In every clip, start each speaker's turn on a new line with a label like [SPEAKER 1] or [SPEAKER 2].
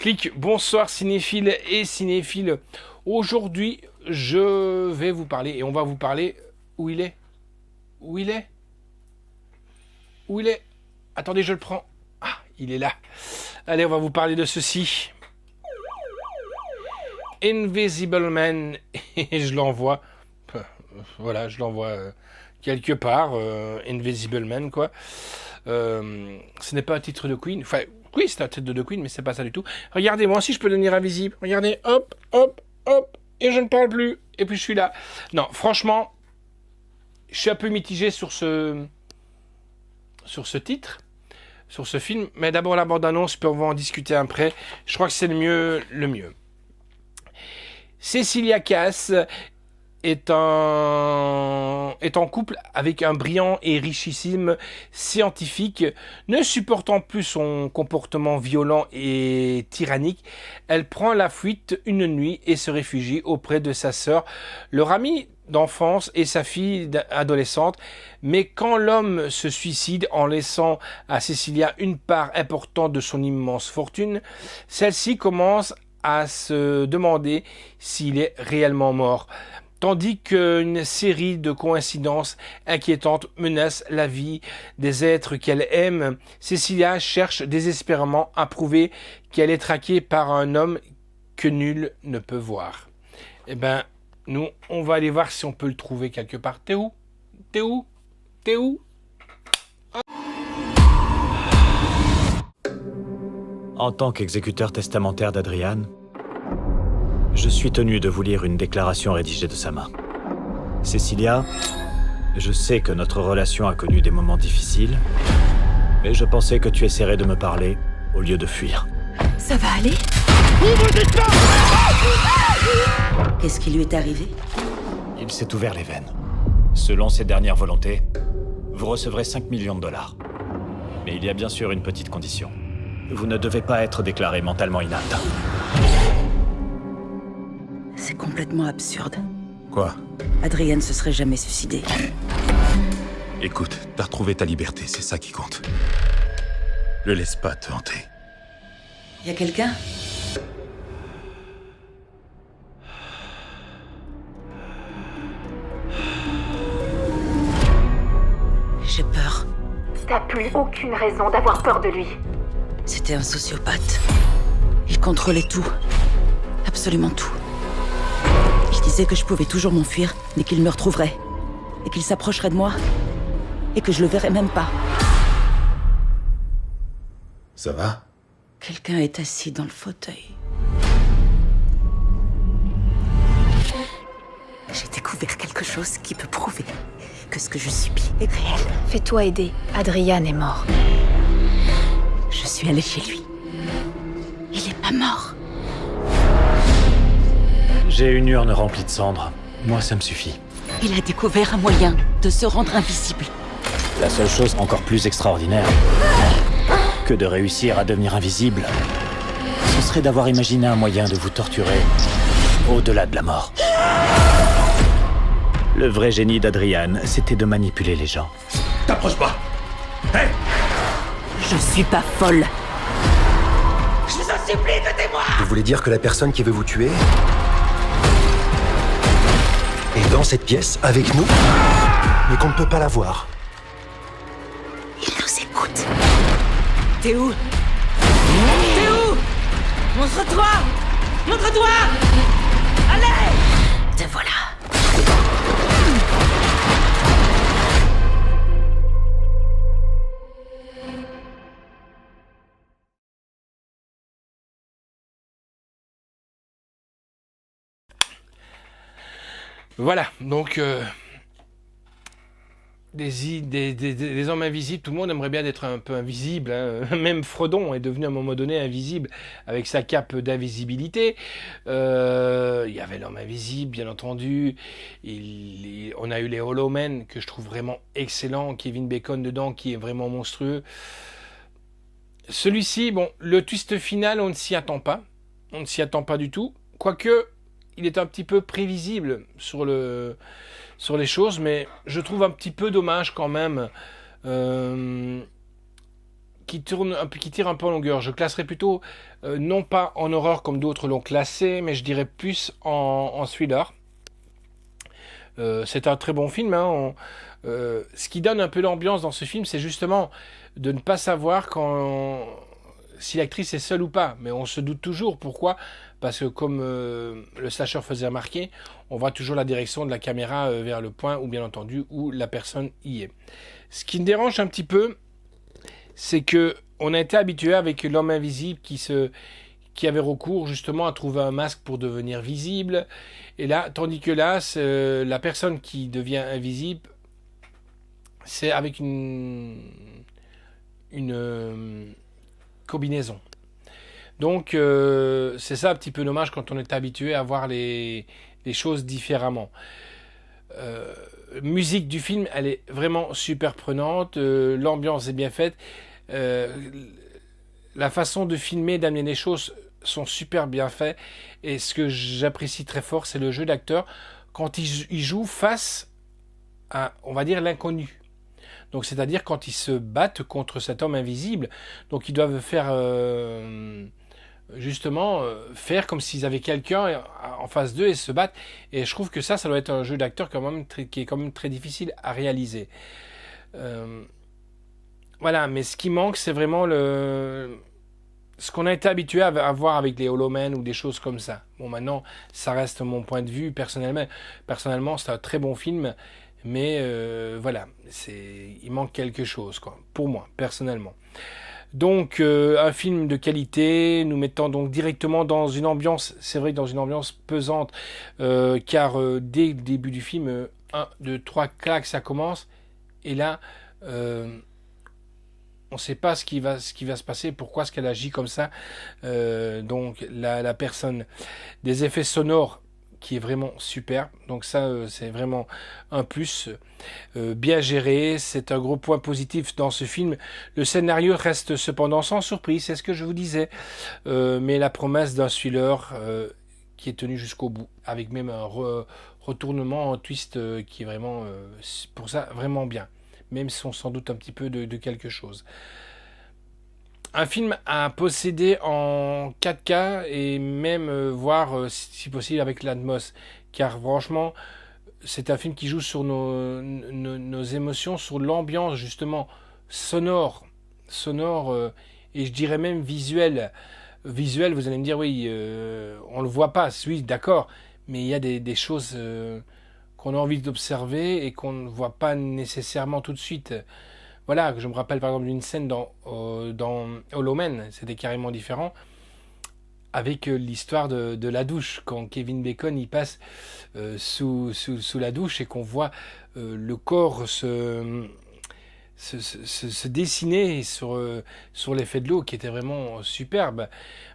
[SPEAKER 1] Clic, bonsoir cinéphiles et cinéphiles. Aujourd'hui, je vais vous parler, et on va vous parler... Où il est? Où il est? Où il est? Attendez, je le prends. Ah, il est là. Allez, on va vous parler de ceci. Invisible Man. Et je l'envoie... Voilà, je l'envoie quelque part. Invisible Man, quoi. Ce n'est pas un titre de Queen. Enfin, oui, c'est un titre de Queen, mais c'est pas ça du tout. Regardez, moi aussi, je peux devenir invisible. Regardez, hop, hop, hop, et je ne parle plus. Et puis, je suis là. Non, franchement, je suis un peu mitigé sur ce titre, sur ce film. Mais d'abord, la bande-annonce, puis on va en discuter après. Je crois que c'est le mieux. Cecilia Cass est en couple avec un brillant et richissime scientifique. Ne supportant plus son comportement violent et tyrannique, elle prend la fuite une nuit et se réfugie auprès de sa sœur, leur amie d'enfance et sa fille adolescente. Mais quand l'homme se suicide en laissant à Cecilia une part importante de son immense fortune, celle-ci commence à se demander s'il est réellement mort. Tandis qu'une série de coïncidences inquiétantes menace la vie des êtres qu'elle aime, Cecilia cherche désespérément à prouver qu'elle est traquée par un homme que nul ne peut voir. Eh ben, nous, on va aller voir si on peut le trouver quelque part. T'es où? T'es où? T'es où?
[SPEAKER 2] En tant qu'exécuteur testamentaire d'Adrian, je suis tenu de vous lire une déclaration rédigée de sa main. Cecilia, je sais que notre relation a connu des moments difficiles, mais je pensais que tu essaierais de me parler au lieu de fuir.
[SPEAKER 3] Ça va aller? Qu'est-ce qui lui est arrivé?
[SPEAKER 2] Il s'est ouvert les veines. Selon ses dernières volontés, vous recevrez 5 millions de dollars. Mais il y a bien sûr une petite condition. Vous ne devez pas être déclaré mentalement inapte.
[SPEAKER 3] C'est complètement absurde.
[SPEAKER 4] Quoi?
[SPEAKER 3] Adrian se serait jamais suicidé.
[SPEAKER 4] Écoute, t'as retrouvé ta liberté, c'est ça qui compte. Le laisse pas te hanter.
[SPEAKER 3] Y a quelqu'un? J'ai peur.
[SPEAKER 5] T'as plus aucune raison d'avoir peur de lui.
[SPEAKER 3] C'était un sociopathe. Il contrôlait tout. Absolument tout. Il disait que je pouvais toujours m'enfuir, mais qu'il me retrouverait. Et qu'il s'approcherait de moi. Et que je le verrais même pas.
[SPEAKER 4] Ça va?
[SPEAKER 3] Quelqu'un est assis dans le fauteuil. J'ai découvert quelque chose qui peut prouver que ce que je subis est réel.
[SPEAKER 5] Fais-toi aider. Adrian est mort.
[SPEAKER 3] Je suis allée chez lui. Il est pas mort.
[SPEAKER 2] J'ai une urne remplie de cendres. Moi, ça me suffit.
[SPEAKER 3] Il a découvert un moyen de se rendre invisible.
[SPEAKER 2] La seule chose encore plus extraordinaire que de réussir à devenir invisible, ce serait d'avoir imaginé un moyen de vous torturer au-delà de la mort. Le vrai génie d'Adrian, c'était de manipuler les gens.
[SPEAKER 4] T'approches pas! Hé!
[SPEAKER 3] Je suis pas folle.
[SPEAKER 6] Vous voulez dire que la personne qui veut vous tuer est dans cette pièce, avec nous, mais qu'on ne peut pas la voir?
[SPEAKER 3] Il nous écoute. T'es où? T'es où? Montre-toi! Montre-toi! Allez! Te voilà.
[SPEAKER 1] Voilà, donc des hommes invisibles, tout le monde aimerait bien être un peu invisible, hein. Même Frodon est devenu à un moment donné invisible avec sa cape d'invisibilité. Il y avait l'homme invisible, bien entendu. On a eu les Hollow Men que je trouve vraiment excellents, Kevin Bacon dedans qui est vraiment monstrueux. Celui-ci, bon, le twist final, on ne s'y attend pas. On ne s'y attend pas du tout. Quoique, il est un petit peu prévisible sur les choses, mais je trouve un petit peu dommage quand même qui tire un peu en longueur. Je classerais plutôt, non pas en horreur comme d'autres l'ont classé, mais je dirais plus en thriller. C'est un très bon film, hein. Ce qui donne un peu l'ambiance dans ce film, c'est justement de ne pas savoir si l'actrice est seule ou pas. Mais on se doute toujours. Pourquoi? Parce que comme le slasher faisait remarquer, on voit toujours la direction de la caméra vers le point où, bien entendu, où la personne y est. Ce qui me dérange un petit peu, c'est que on a été habitué avec l'homme invisible qui avait recours justement à trouver un masque pour devenir visible. Et là, tandis que là, la personne qui devient invisible, c'est avec une combinaison. Donc, c'est ça un petit peu dommage quand on est habitué à voir les choses différemment. Musique du film, elle est vraiment super prenante. L'ambiance est bien faite. La façon de filmer, d'amener les choses sont super bien faits. Et ce que j'apprécie très fort, c'est le jeu d'acteur quand ils jouent face à, on va dire, l'inconnu. Donc, c'est-à-dire quand ils se battent contre cet homme invisible. Donc, ils doivent faire, faire comme s'ils avaient quelqu'un en face d'eux et se battre. Et je trouve que ça doit être un jeu d'acteur qui est quand même très difficile à réaliser. Voilà, mais ce qui manque, c'est vraiment ce qu'on a été habitué à voir avec les Hollow Men ou des choses comme ça. Bon, maintenant, ça reste mon point de vue personnellement. Personnellement, c'est un très bon film, mais voilà, il manque quelque chose, quoi, pour moi, personnellement. Donc, un film de qualité, nous mettant donc directement dans une ambiance, c'est vrai, dans une ambiance pesante, car dès le début du film, 1, 2, 3 claques, ça commence, et là, on ne sait pas ce qui va se passer, pourquoi est-ce qu'elle agit comme ça. Donc la personne, des effets sonores qui est vraiment super. Donc ça, c'est vraiment un plus. Bien géré, c'est un gros point positif dans ce film. Le scénario reste cependant sans surprise, c'est ce que je vous disais. Mais la promesse d'un thriller qui est tenu jusqu'au bout, avec même un retournement, un twist qui est vraiment, pour ça, vraiment bien. Même si on s'en doute un petit peu de quelque chose. Un film à posséder en 4K et même voir si possible avec l'Atmos. Car franchement, c'est un film qui joue sur nos émotions, sur l'ambiance justement sonore et je dirais même visuelle. Visuel, vous allez me dire, oui, on le voit pas, oui, d'accord, mais il y a des choses... qu'on a envie d'observer et qu'on ne voit pas nécessairement tout de suite. Voilà, je me rappelle par exemple d'une scène dans Hollow Men, c'était carrément différent, avec l'histoire de la douche, quand Kevin Bacon il passe sous la douche et qu'on voit le corps se dessiner sur l'effet de l'eau qui était vraiment superbe.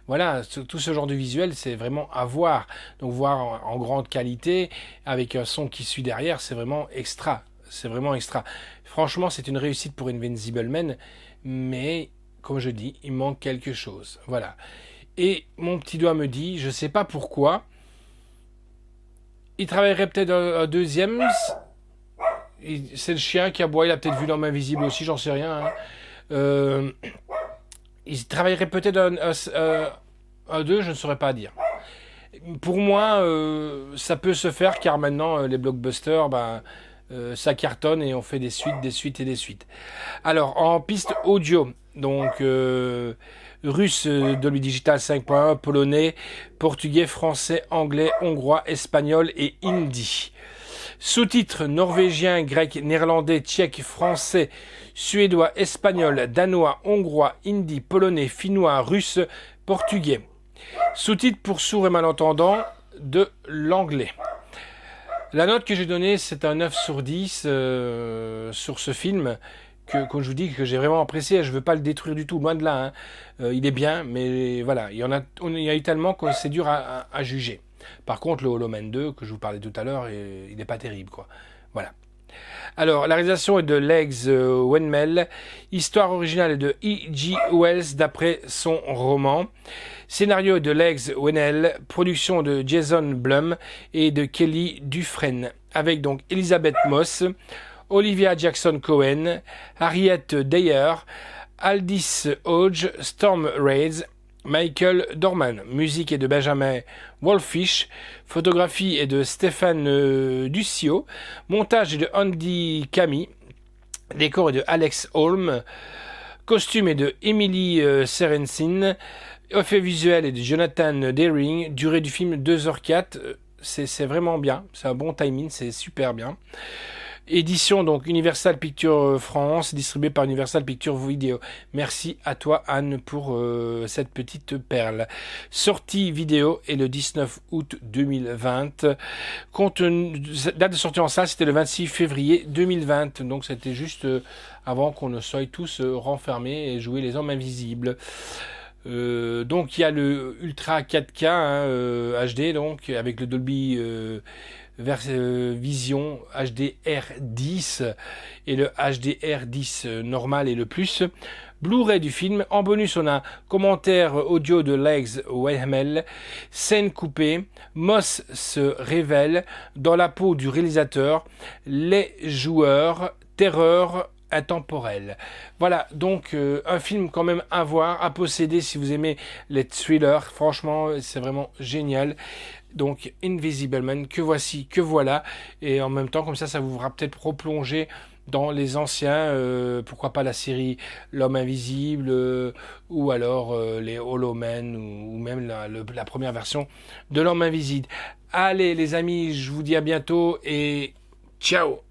[SPEAKER 1] Voilà, tout ce genre de visuel, c'est vraiment à voir. Donc voir en grande qualité, avec un son qui suit derrière, c'est vraiment extra. C'est vraiment extra. Franchement, c'est une réussite pour Invincible Man, mais, comme je dis, il manque quelque chose. Voilà. Et mon petit doigt me dit, je sais pas pourquoi, il travaillerait peut-être un deuxième... C'est le chien qui aboie, il a peut-être vu l'homme invisible aussi, j'en sais rien. Hein. Il travaillerait peut-être un 2, je ne saurais pas dire. Pour moi, ça peut se faire car maintenant, les blockbusters, ça cartonne et on fait des suites, des suites et des suites. Alors, en piste audio, donc russe, Dolby Digital 5.1, polonais, portugais, français, anglais, hongrois, espagnol et hindi. Sous-titres norvégien, grec, néerlandais, tchèque, français, suédois, espagnol, danois, hongrois, hindi, polonais, finnois, russe, portugais. Sous-titres pour sourds et malentendants de l'anglais. La note que j'ai donnée, c'est un 9 sur 10 sur ce film, comme je vous dis, que j'ai vraiment apprécié. Je ne veux pas le détruire du tout, loin de là. Hein. Il est bien, mais voilà, il y a eu tellement que c'est dur à juger. Par contre, le Hollow Men 2, que je vous parlais tout à l'heure, il n'est pas terrible, quoi. Voilà. Alors, la réalisation est de Legs Wenmel. Histoire originale est de E.G. Wells, d'après son roman. Scénario de Legs Wenmel. Production de Jason Blum et de Kelly Dufresne. Avec donc Elizabeth Moss, Olivia Jackson Cohen, Harriet Dyer, Aldis Hodge, Storm Raids. Michael Dorman, musique est de Benjamin Wolfish, photographie est de Stéphane Ducio, montage est de Andy Camille, décor est de Alex Holm, costume est de Emily Serensin, effet visuel est de Jonathan Deering, durée du film 2h04, c'est vraiment bien, c'est un bon timing, c'est super bien. Édition donc Universal Pictures France, distribuée par Universal Pictures Video. Merci à toi Anne pour cette petite perle. Sortie vidéo est le 19 août 2020. Date de sortie en salle, c'était le 26 février 2020. Donc c'était juste avant qu'on ne soit tous renfermés et jouer les hommes invisibles. Donc il y a le Ultra 4K HD donc avec le Dolby Vision HDR10 et le HDR10 normal et le plus. Blu-ray du film. En bonus, on a commentaire audio de Legs Wehmel, scène coupée, Moss se révèle, dans la peau du réalisateur, les joueurs, terreur intemporelle. Voilà, donc un film quand même à voir, à posséder si vous aimez les thrillers. Franchement, c'est vraiment génial. Donc Invisible Man, que voici, que voilà, et en même temps comme ça vous fera peut-être replonger dans les anciens, pourquoi pas la série L'Homme Invisible, ou alors les Hollow Men, ou même la première version de L'Homme Invisible. Allez les amis, je vous dis à bientôt et ciao.